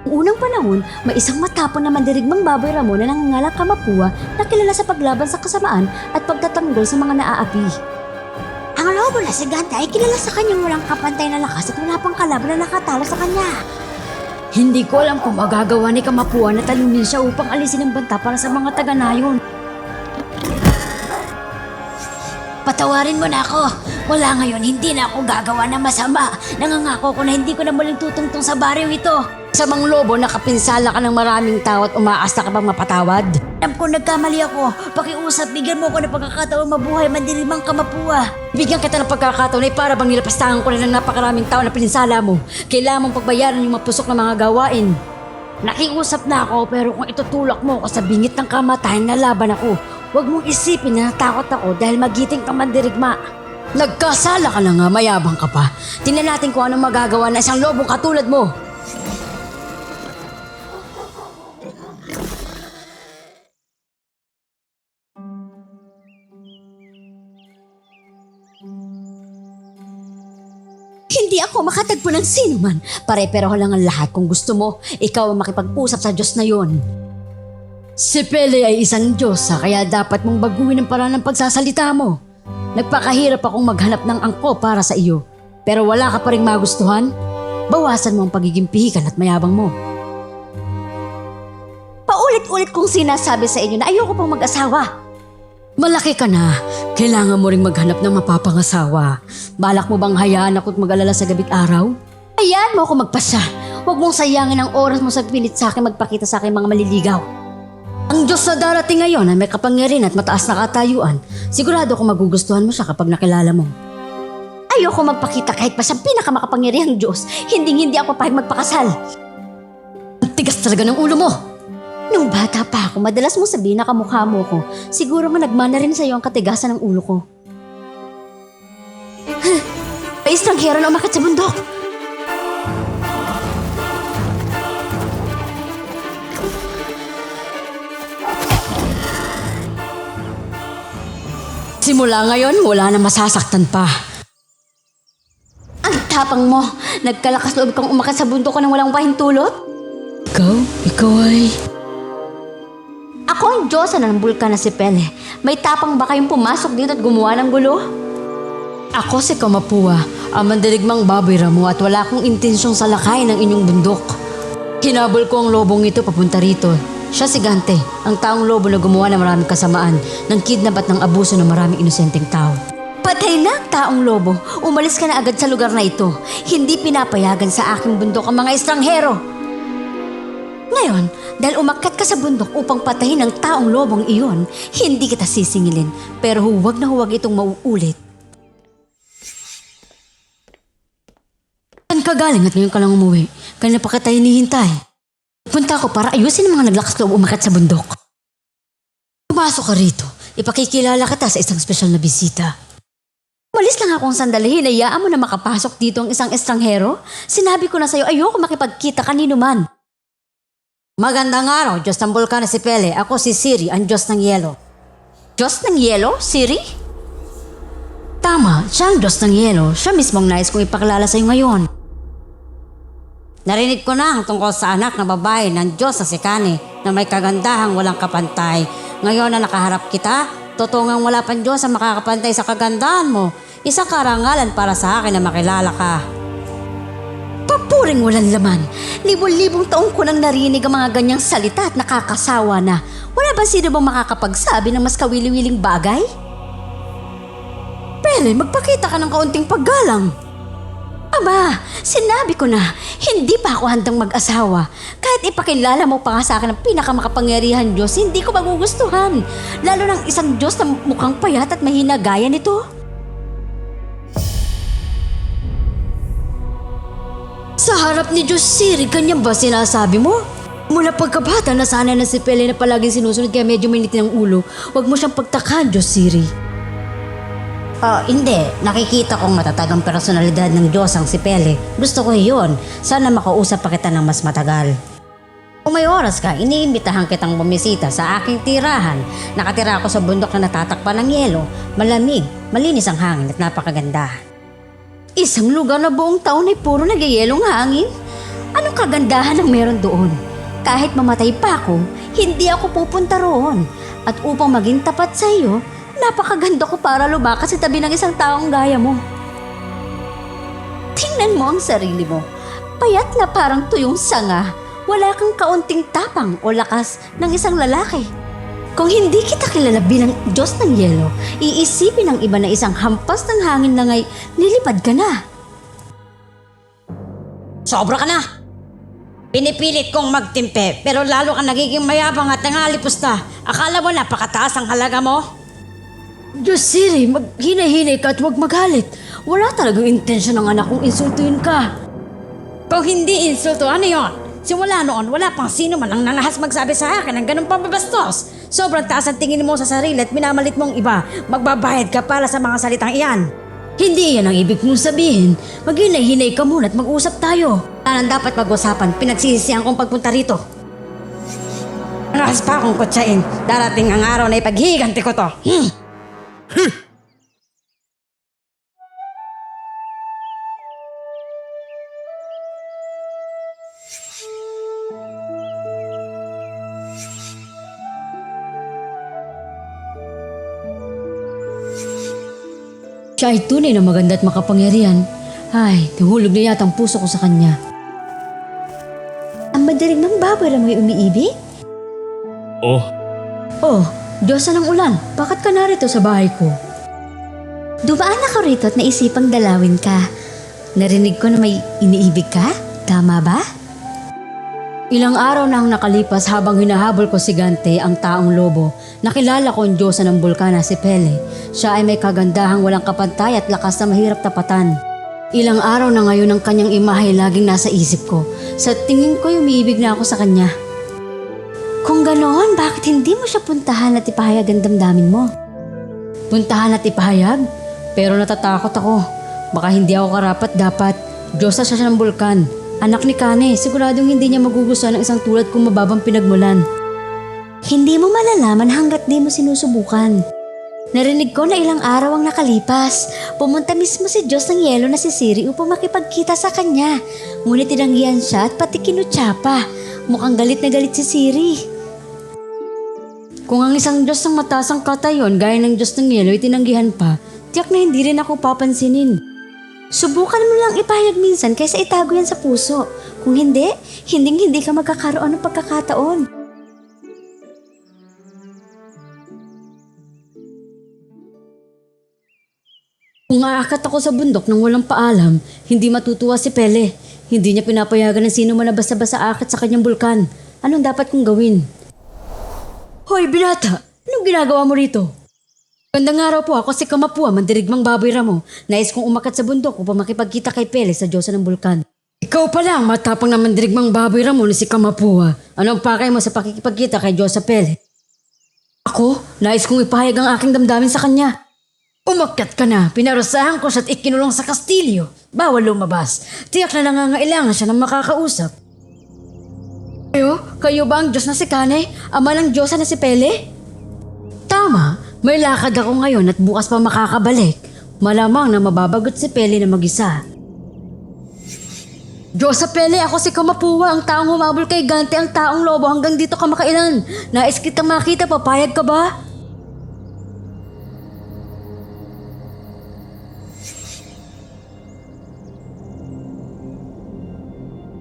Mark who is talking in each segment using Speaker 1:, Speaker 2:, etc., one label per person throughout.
Speaker 1: Unang panahon, may isang matapon na mandirigmang baboy Ramon na nangangalang Kamapua na kilala sa paglaban sa kasamaan at pagtatanggol sa mga naaapi. Ang lobo na si Ganta ay kilala sa kanyang walang kapantay na lakas at wala pang kalaban na nakatalo sa kanya. Hindi ko alam kung magagawa ni Kamapua na talunin siya upang alisin ang banta para sa mga taga-nayon. Patawarin mo na ako. Wala ngayon, hindi na ako gagawa ng masama. Nangangako ko na hindi ko na muling tutungtong sa baryo ito. Sa mga lobo, nakapinsala ka ng maraming tao at umaasta ka bang mapatawad? Alam ko nagkamali ako. Pakiusap, bigyan mo ko ng pagkakataon mabuhay mandilimang Kamapua. Bigyan kita ng pagkakataon ay para bang nilapastangan ko na ng napakaraming tao na pininsala mo. Kailangan mong pagbayaran yung mapusok na mga gawain. Nakiusap na ako pero kung itutulak mo ako sa bingit ng kamatayan na laban ako, huwag mong isipin na natakot ako dahil magiting kang mandirigma. Nagkasala ka na nga, mayabang ka pa. Tingnan natin kung anong magagawa na isang lobong katulad mo. Hindi ako makatagpo ng sino man. Pare-pero lang ang lahat kung gusto mo. Ikaw ang makipag-usap sa Diyos na yon. Si Pele ay isang Diyosa kaya dapat mong baguhin ang paraan ng pagsasalita mo. Nagpakahirap akong maghanap ng angko para sa iyo. Pero wala ka pa rin magustuhan? Bawasan mo ang pagiging pihikan at mayabang mo. Paulit-ulit kong sinasabi sa inyo na ayoko pang mag-asawa. Malaki ka na. Kailangan mo rin maghanap ng mapapangasawa. Balak mo bang hayaan ako't mag-alala sa gabi't araw? Hayaan mo ako magpasya. Huwag mong sayangin ang oras mo sa pilit sa akin magpakita sa akin mga maliligaw. Ang Diyos na darating ngayon ay may kapangyarihan at mataas na katayuan. Sigurado kong magugustuhan mo siya kapag nakilala mo. Ayoko magpakita kahit pa sa pinakamakapangyarihang Diyos. Hindi ako pahig magpakasal. Ang tigas talaga ng ulo mo. Nung bata pa ako, madalas mo sabihin na kamukha mo ko. Siguro nga nagmana rin sa'yo ang katigasan ng ulo ko. May estranghero na umakyat sa bundok. Simula ngayon, wala na masasaktan pa. Ang tapang mo! Nagkalakas loob kang umakyat sa bundok ko nang walang pahintulot? Ikaw ay... Ako ang Diyosa ng bulkan na si Pele. May tapang ba kayong pumasok dito at gumawa ng gulo? Ako si Kamapua, ang mandirigmang baboy Ramo at wala akong intensyong salakayin ng inyong bundok. Hinabol ko ang lobong ito papunta rito. Siya si Gante, ang taong lobo na gumawa ng maraming kasamaan, ng kidnap at ng abuso ng maraming inosenteng tao. Patay na ang taong lobo. Umalis ka na agad sa lugar na ito. Hindi pinapayagan sa aking bundok ang mga estranghero. Ngayon, dahil umakyat ka sa bundok upang patayin ang taong lobong iyon, hindi kita sisingilin. Pero huwag na huwag itong mauulit. Saan ka galing at ngayon ka lang umuwi? Kanina pa kita hinihintay. Punta ko para ayusin ang mga naglakas loob umakyat sa bundok. Pumasok ka rito. Ipakikilala kita sa isang espesyal na bisita. Malis lang akong sandali. Hinayaan mo na makapasok dito ang isang estranghero? Sinabi ko na sa'yo, ayoko makipagkita kanino man. Magandang araw, Diyos ng bulkan na si Pele. Ako si Siri, ang Diyos ng Yelo. Diyos ng Yelo? Siri? Tama, siya ang Diyos ng Yelo. Siya mismong nais kong ipakilala sa'yo ngayon. Narinig ko na ang tungkol sa anak na babae ng Diyos sa Sikani na may kagandahang walang kapantay. Ngayon na nakaharap kita, totoo ngang wala pang Diyos ang makakapantay sa kagandahan mo. Isang karangalan para sa akin na makilala ka. Papuring walang laman. Libon-libong taong ko nang narinig ang mga ganyang salita at nakakasawa na. Wala ba sino bang makakapagsabi ng mas kawili-wiling bagay? Pele, magpakita ka ng kaunting paggalang. Aba, sinabi ko na, hindi pa ako handang mag-asawa. Kahit ipakilala mo pa nga sa akin ang pinakamakapangyarihan Diyos, hindi ko magugustuhan. Lalo ng isang Diyos na mukhang payat at mahina gaya nito. Sa harap ni Diyos, Siri, ganyan ba sinasabi mo? Mula pagkabata, nasanay na si Pele na palaging sinusunod kaya medyo mainit ng ulo. Huwag mo siyang pagtakan, Diyos, Siri. Hindi. Nakikita kong matatagang personalidad ng Diyos ang si Pele. Gusto ko yun. Sana makausap pa kita ng mas matagal. Kung may oras ka, iniimbitahan kitang bumisita sa aking tirahan. Nakatira ako sa bundok na natatakpan ng yelo. Malamig, malinis ang hangin at napakaganda. Isang lugar na buong taon ay puro nagyayelong hangin? Anong kagandahan ang meron doon? Kahit mamatay pa ako, hindi ako pupunta roon. At upang maging tapat sa iyo, napakaganda ko para lumakas sa tabi ng isang taong gaya mo. Tingnan mo ang sarili mo. Payat na parang tuyong sanga. Wala kang kaunting tapang o lakas ng isang lalaki. Kung hindi kita kilala bilang Diyos ng Yelo, iisipin ng iba na isang hampas ng hangin na ngay lilipad ka na.
Speaker 2: Sobra ka na! Pinipilit kong magtimpe pero lalo ka nagiging mayabang at nangalipos na. Akala mo napakataas ang halaga mo?
Speaker 1: Diyos Siri, maghinay-hinay ka at huwag magalit. Wala talagang intensyon ng anak kong insultuin ka.
Speaker 2: Kung hindi insulto, ano yon? Simula noon, wala pang sino man ang nangahas magsabi sa akin ng ganun pambabastos. Sobrang taas ang tingin mo sa sarili at minamalit mong iba. Magbabayad ka para sa mga salitang iyan.
Speaker 1: Hindi yan ang ibig mong sabihin. Maghinay-hinay ka muna at mag-usap tayo.
Speaker 2: Ano dapat pag-usapan? Pinagsisisihan kong pagpunta rito. Nahas pa akong kutsain. Darating ang araw na ipaghihiganti ko to.
Speaker 1: Siya ay tunay na maganda at makapangyarihan. Ay, nahulog na yata ang puso ko sa kanya. Ang madaling ng baboy na may umiibig?
Speaker 3: Oh,
Speaker 1: Oh, Diyosa ng ulan, bakit ka narito sa bahay ko? Dumaan ako rito at naisipang dalawin ka. Narinig ko na may iniibig ka? Tama ba? Ilang araw na ang nakalipas habang hinahabol ko si Gante, ang taong lobo. Nakilala ko ang Diyosa ng bulkan na si Pele. Siya ay may kagandahang walang kapantay at lakas na mahirap tapatan. Ilang araw na ngayon ang kanyang imahe laging nasa isip ko. Sa tingin ko umiibig na ako sa kanya. Kung ganoon, bakit hindi mo siya puntahan at ipahayag ang damdamin mo? Puntahan at ipahayag? Pero natatakot ako. Baka hindi ako karapat-dapat. Diyosa siya ng bulkan. Anak ni Kane, siguradong hindi niya magugustuhan ng isang tulad kong mababang pinagmulan. Hindi mo malalaman hanggat di mo sinusubukan. Narinig ko na ilang araw ang nakalipas. Pumunta mismo si Diyos ng Yelo na si Siri upang makipagkita sa kanya. Ngunit tinanggihan siya at pati kinutsapa. Mukhang galit na galit si Siri. Kung ang isang Diyos ng mataas ang katayon gaya ng Diyos ng Yelo ay tinanggihan pa, tiyak na hindi rin ako papansinin. Subukan mo lang ipahayag minsan kaysa itago yan sa puso. Kung hindi, hindi ka magkakaroon ng pagkakataon. Kung aakat ako sa bundok nang walang paalam, hindi matutuwa si Pele. Hindi niya pinapayagan ng sino man na basta-basta aakat sa kanyang bulkan. Anong dapat kong gawin? Hoy, binata! Anong ginagawa mo rito? Gandang araw po, ako si Kamapua, mandirigmang baboy ramo. Nais kong umakat sa bundok upang makipagkita kay Pele sa Diyosa ng bulkan. Ikaw pa lang, matapang na mandirigmang baboy ramo ni si Kamapua. Anong pakay mo sa pakikipagkita kay Diyosa Pele? Ako? Nais kong ipahayag ang aking damdamin sa kanya. Umakyat ka na, pinarusahan ko siya at ikinulong sa kastilyo. Bawal lumabas. Tiyak na nangangailangan siya ng makakausap. Kayo ba ang Diyos na si Kane? Ama ng Diyosa na si Pele? Tama. May lakad ako ngayon at bukas pa makakabalik. Malamang na mababagot si Pele na mag-isa. Diyosa Pele, ako si Kamapua, ang taong humabol kay Gante, ang taong lobo hanggang dito ka makailan. Nais kitang makita, papayag ka ba?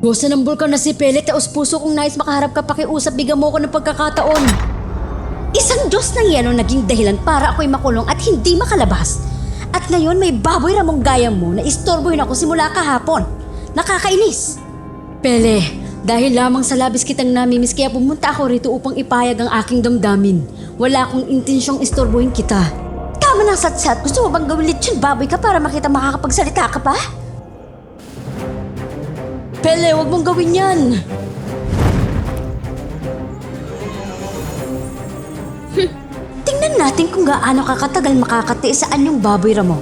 Speaker 1: Diyosa ng bulkan na si Pele, taos puso kong nais makaharap ka, pakiusap, bigyan mo ko ng pagkakataon. Isang Diyos ng Yelo naging dahilan para ako'y makulong at hindi makalabas. At ngayon may baboy ramong gaya mo na istorbohin ako simula kahapon. Nakakainis. Pele, dahil lamang sa labis kitang namimiss kaya pumunta ako rito upang ipahayag ang aking damdamin. Wala akong intensyong istorbohin kita. Tama ng satsat, gusto mo bang gawin lechon baboy ka para makita makakapagsalita ka pa? Pele, wag mong gawin yan. Tingnan natin kung gaano kakatagal makakatiis sa anyong baboy ramo.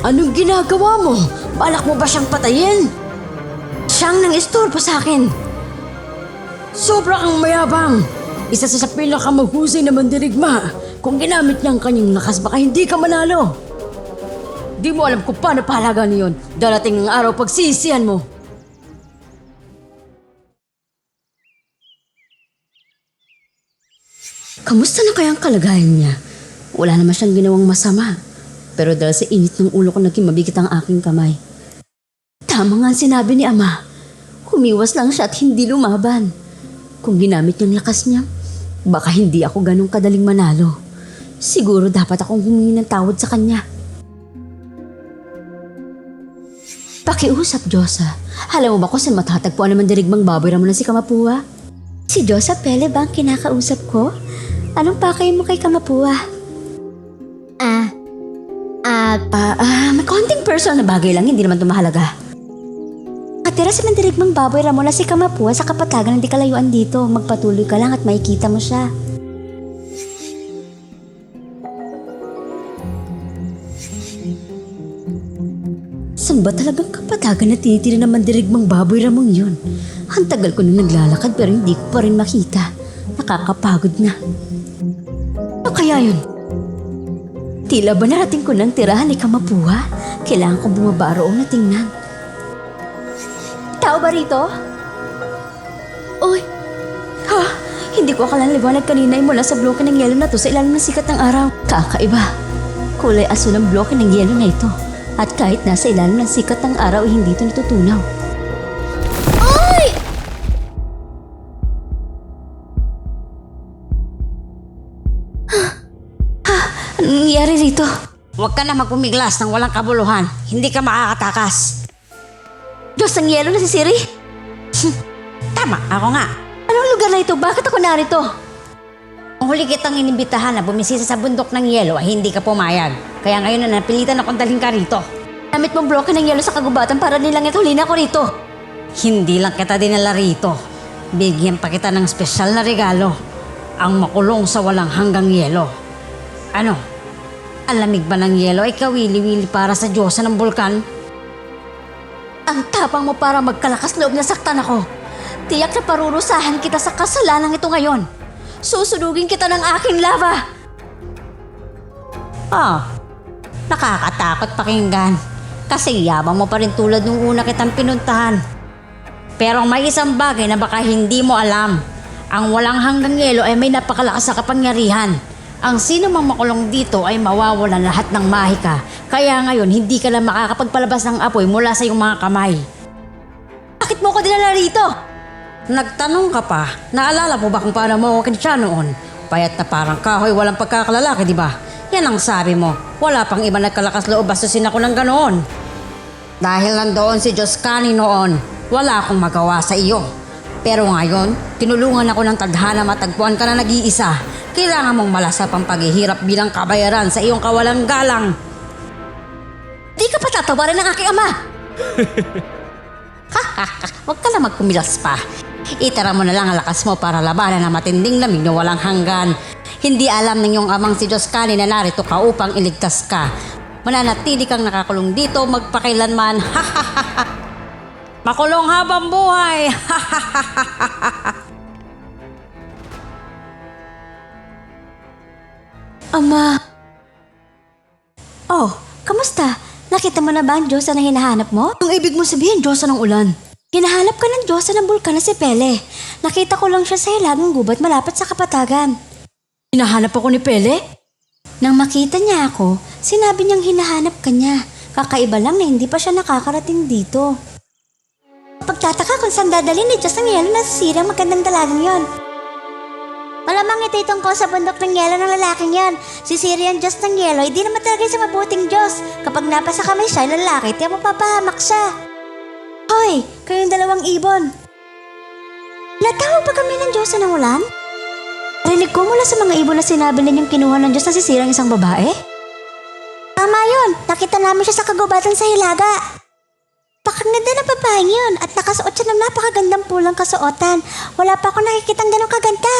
Speaker 1: Anong ginagawa mo? Balak mo ba siyang patayin? Siyang nang istorbo sa akin. Sobra kang mayabang. Isa sa pinakamahusay na mandirigma. Kung ginamit niya ang kanyang lakas, baka hindi ka manalo. Di mo alam kung paano pahalagaan yun. Darating ang araw pagsisihan mo. Kamusta na kaya ang kalagayan niya? Wala naman siyang ginawang masama. Pero dahil sa init ng ulo ko naging mabigat ang aking kamay. Tama nga ang sinabi ni Ama. Humiwas lang siya at hindi lumaban. Kung ginamit niyang lakas niya, baka hindi ako ganong kadaling manalo. Siguro dapat akong humingi ng tawad sa kanya. Pakiusap, Diyosa. Alam mo ba kung saan matatagpuan naman dirigmang baboy ramo na si Kamapuwa? Si Diyosa Pele ba ang kinakausap ko? Anong pakay mo kay Kamapuwa? May konting personal na bagay lang, hindi naman ito mahalaga. Katira sa mandirigmang baboy ramo na si Kamapuwa sa kapatagan ng di kalayuan dito. Magpatuloy ka lang at makikita mo siya. Saan ba talagang kapatagan na tinitira ng mandirigmang baboy ramong yun? Ang tagal ko nang naglalakad pero hindi ko pa rin makita. Nakakapagod na. Ano kaya yun? Tila ba narating ko ng tirahan ni Kamapuwa? Kailangan kong bumaba roon na tingnan. Tao ba rito? Uy! Ha! Hindi ko akalang liwanag kanina ay mula sa bloke ng yelo na to sa ilalim ng sikat ng araw. Kakaiba. Kulay asul ang bloke ng yelo na ito. At kahit nasa ilalim ng sikat ng araw ay hindi ito natutunaw. Ay! Anong nangyari rito?
Speaker 2: Huwag ka na magpumiglas ng walang kabuluhan. Hindi ka makakatakas.
Speaker 1: Diyos ng yelo na si Siri?
Speaker 2: Tama, ako nga.
Speaker 1: Anong lugar na ito? Bakit ako narito?
Speaker 2: Kung huli kitang inimbitahan na bumisisa sa bundok ng yelo ay hindi ka pumayag. Kaya ngayon na napilitan akong dalhin ka rito.
Speaker 1: Gamit mong bloke ng yelo sa kagubatan para nilang huli na ako rito.
Speaker 2: Hindi lang kita dinala rito. Bigyan pa kita ng espesyal na regalo. Ang makulong sa walang hanggang yelo. Ano? Ang lamig ba ng yelo ay kawili-wili para sa Diyosa ng bulkan?
Speaker 1: Ang tapang mo para magkalakas loob na saktan ako. Tiyak na parurusahan kita sa kasalanan ito ngayon. Susunugin kita ng aking lava.
Speaker 2: Nakakatakot pakinggan. Kasi yabang mo pa rin tulad nung una kitang pinuntahan. Pero may isang bagay na baka hindi mo alam. Ang walang hanggang yelo ay may napakalakas na kapangyarihan. Ang sino mang makulong dito ay mawawalan lahat ng mahika. Kaya ngayon hindi ka lang makakapagpalabas ng apoy mula sa iyong mga kamay.
Speaker 1: Bakit mo ko dinala rito?
Speaker 2: Nagtanong ka pa, naalala mo ba kung paano mawakan siya noon? Payat na parang kahoy, walang pagkakalalaki, di ba? Yan ang sabi mo. Wala pang iba nagkalakas loob bastusin ako ng ganoon. Dahil nandoon si Joscani noon, wala akong magawa sa iyo. Pero ngayon, tinulungan ako ng tadhana matagpuan ka na nag-iisa. Kailangan mong malasap ang paghihirap bilang kabayaran sa iyong kawalang galang.
Speaker 1: Di ka pa tatawarin ng aking ama.
Speaker 2: Huwag ka na magkumilas pa. Itara mo na lang ang lakas mo para labanan ang matinding lamig na walang hanggan. Hindi alam ng iyong amang si Joscani na narito ka upang iligtas ka. Mananatili kang nakakulong dito magpakailanman. Makulong habang buhay.
Speaker 1: Ama. Oh, kamusta? Nakita mo na ba ang Diyosa na hinahanap mo? Ang ibig mo sabihin, Diyosa ng ulan. Hinahanap ka ng Diyosa ng bulkan na si Pele. Nakita ko lang siya sa hilagang gubat malapit sa kapatagan. Hinahanap ako ni Pele? Nang makita niya ako, sinabi niyang hinahanap ka niya. Kakaiba lang na hindi pa siya nakakarating dito. Pagtataka kung saan dadalhin ni Diyos ng yelo na sisirang magandang dalagang yon. Malamang ito tungkol sa bundok ng yelo ng lalaking yon. Si Siri ang Diyos ng yelo, hindi naman talaga sa mabuting Diyos. Kapag napasa kami siya, lalaki, tiyan mapapahamak siya. Hoy, kayong dalawang ibon. Natawag pa kami ng Diyos ng ulan? Rinig ko mula sa mga ibon na sinabi ninyong kinuha ng Diyos na si Siri ang isang babae? Tama yun, nakita namin siya sa kagubatan sa hilaga. Pakaganda ng babaeng yun at nakasuot siya ng napakagandang pulang kasuotan. Wala pa akong nakikitang ganong kaganda.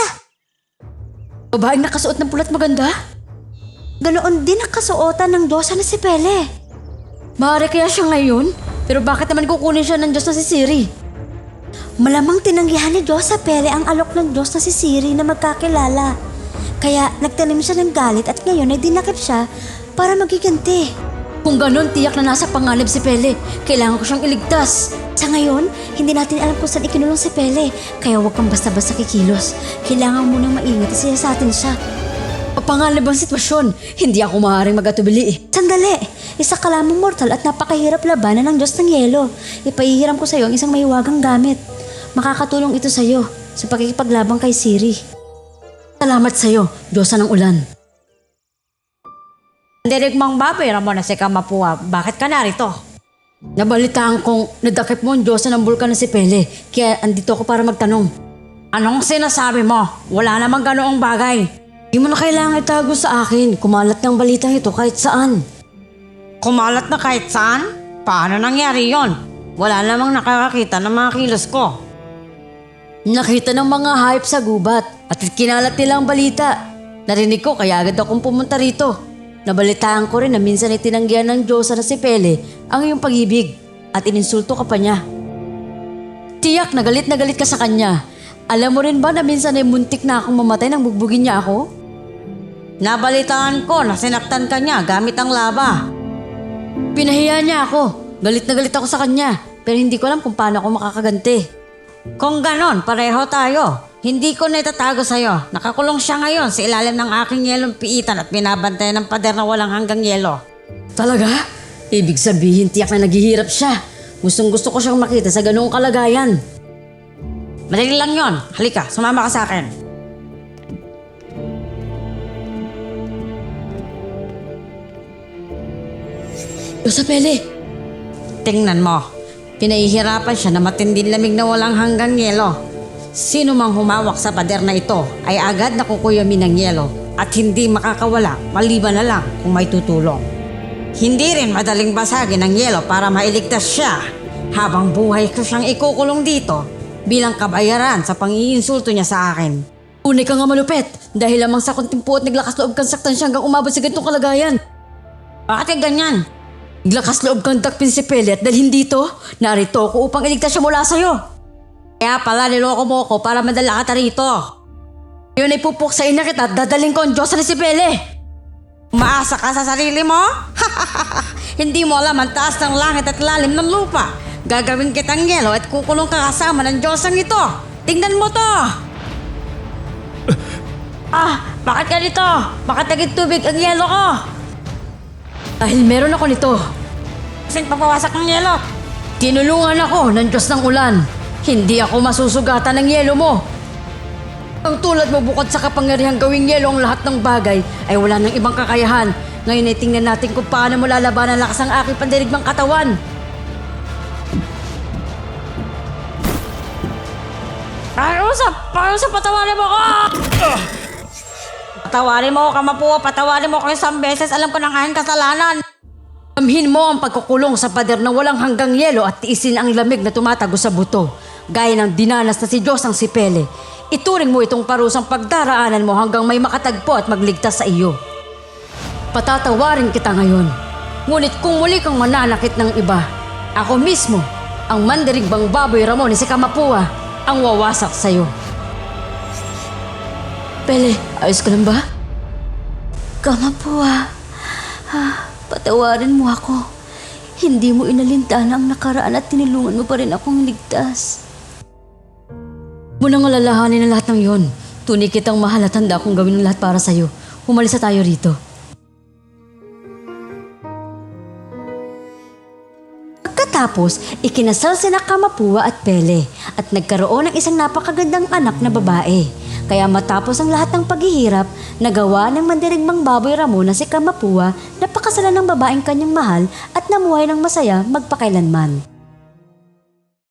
Speaker 1: Babaeng nakasuot ng pulat maganda? Ganoon din ang kasuotan ng Diyosa na si Pele. Maaari kaya siya ngayon? Pero bakit naman kukunin siya ng Diyos na si Siri? Malamang tinanggihan ni Diyosa Pele ang alok ng Diyos na si Siri na magkakilala. Kaya nagtanim siya ng galit at ngayon ay dinakip siya para magiganti. Kung ganun, tiyak na nasa panganib si Pele. Kailangan ko siyang iligtas. Sa ngayon, hindi natin alam kung saan ikinulong si Pele. Kaya huwag kang basta-basta kikilos. Kailangan munang maingat siya sa atin siya. Panganib ang sitwasyon. Hindi ako maaaring mag-atubili. Sandali! Isa ka lamang mortal at napakahirap labanan ng Diyos ng Yelo. Ipahihiram ko sa iyo ang isang mahiwagang gamit. Makakatulong ito sa iyo sa pakikipaglabang kay Siri. Salamat sa iyo, Diyosa ng Ulan.
Speaker 2: Dirigmang baboy Ramon na si Kamapua, bakit ka narito?
Speaker 1: Nabalitaan kong nadakip mo ang Diyosa ng bulkan na si Pele. Kaya andito ako para magtanong.
Speaker 2: Anong sinasabi mo? Wala namang ganoong bagay.
Speaker 1: Di mo na kailangan itago sa akin. Kumalat ng balitang ito kahit saan.
Speaker 2: Kumalat na kahit saan? Paano nangyari yon? Wala namang nakakakita ng mga kilos ko.
Speaker 1: Nakita ng mga hype sa gubat at kinalat nila ang balita. Narinig ko kaya agad akong pumunta rito. Nabalitaan ko rin na minsan ay tinanggihan ng Diyosa na si Pele ang iyong pag-ibig at ininsulto ka pa niya. Tiyak na galit ka sa kanya. Alam mo rin ba na minsan ay muntik na akong mamatay nang bugbugin niya ako?
Speaker 2: Nabalitaan ko na sinaktan ka niya gamit ang laba.
Speaker 1: Pinahiya niya ako. Galit na galit ako sa kanya pero hindi ko alam kung paano ako makakaganti.
Speaker 2: Kung ganon, pareho tayo. Hindi ko na itatago sa'yo. Nakakulong siya ngayon sa ilalim ng aking yelong piitan at binabantayan ng pader na walang hanggang yelo.
Speaker 1: Talaga? Ibig sabihin tiyak na naghihirap siya. Gustong gusto ko siyang makita sa ganoong kalagayan.
Speaker 2: Madali lang yon. Halika, sumama ka sa akin.
Speaker 1: Diyosa Pele!
Speaker 2: Tingnan mo. Pinahihirapan siya na matinding lamig na walang hanggang yelo. Sino mang humawak sa pader na ito ay agad nakukuyamin ng yelo at hindi makakawala maliban na lang kung may tutulong. Hindi rin madaling basagin ng yelo para mailigtas siya. Habang buhay ko siyang ikukulong dito bilang kabayaran sa pang-iinsulto niya sa akin.
Speaker 1: Tunay ka nga malupit dahil lamang sa kontimpo at naglakas loob kang saktan siya hanggang umabot sa ganitong kalagayan.
Speaker 2: Bakit ganyan?
Speaker 1: Naglakas loob kang dakpin si Pele at dahil dito, narito ako upang iligtas siya mula sa'yo.
Speaker 2: Kaya pala niloko mo ko para madala ka rito.
Speaker 1: Ngayon ay pupuksain na kita at dadaling ko ang Diyosa na si Pele.
Speaker 2: Umaasa ka sa sarili mo? Hindi mo alam ang taas ng langit at lalim ng lupa. Gagawin kitang yelo at kukulong ka kasama ng Diyosang ito. Tingnan mo to. Bakit ka dito? Bakit naging tubig ang yelo ko?
Speaker 1: Dahil meron ako nito.
Speaker 2: Kasing papawasak ng yelo.
Speaker 1: Tinulungan ako ng Diyos ng Ulan. Hindi ako masusugatan ng yelo mo. Ang tulad mo bukod sa kapangyarihang gawing yelo ang lahat ng bagay ay wala nang ibang kakayahan. Ngayon ay tingnan natin kung paano mo lalabanan ang lakas ng aking pandirigmang katawan.
Speaker 2: Paano sa patawarin mo ko? Patawarin mo, Kamapua. Patawarin mo ko isang beses. Alam ko ng aking kasalanan.
Speaker 1: Amhin mo ang pagkukulong sa pader na walang hanggang yelo at tiisin ang lamig na tumatago sa buto. Gaya ng dinanas na si Diyosang si Pele. Ituring mo itong parusang pagdaraanan mo hanggang may makatagpo at magligtas sa iyo. Patatawarin kita ngayon. Ngunit kung muli kang mananakit ng iba, ako mismo, ang mandirigbang baboy Ramon ni si Kamapua, ang wawasak sa iyo. Pele, ayos ka lang ba? Kamapua, patawarin mo ako. Hindi mo inalintana ang nakaraan at tinulungan mo pa rin akong ligtas. Munang alalahanin ang lahat ng yon. Tunay kitang mahal at handa akong gawin ang lahat para sa'yo. Humalis na tayo rito. Pagkatapos, ikinasal sina Kamapua at Pele at nagkaroon ng isang napakagandang anak na babae. Kaya matapos ang lahat ng paghihirap, nagawa ng mandirigmang baboy Ramon na si Kamapua na pakasalan ng babaeng kanyang mahal at namuhay ng masaya magpakailanman.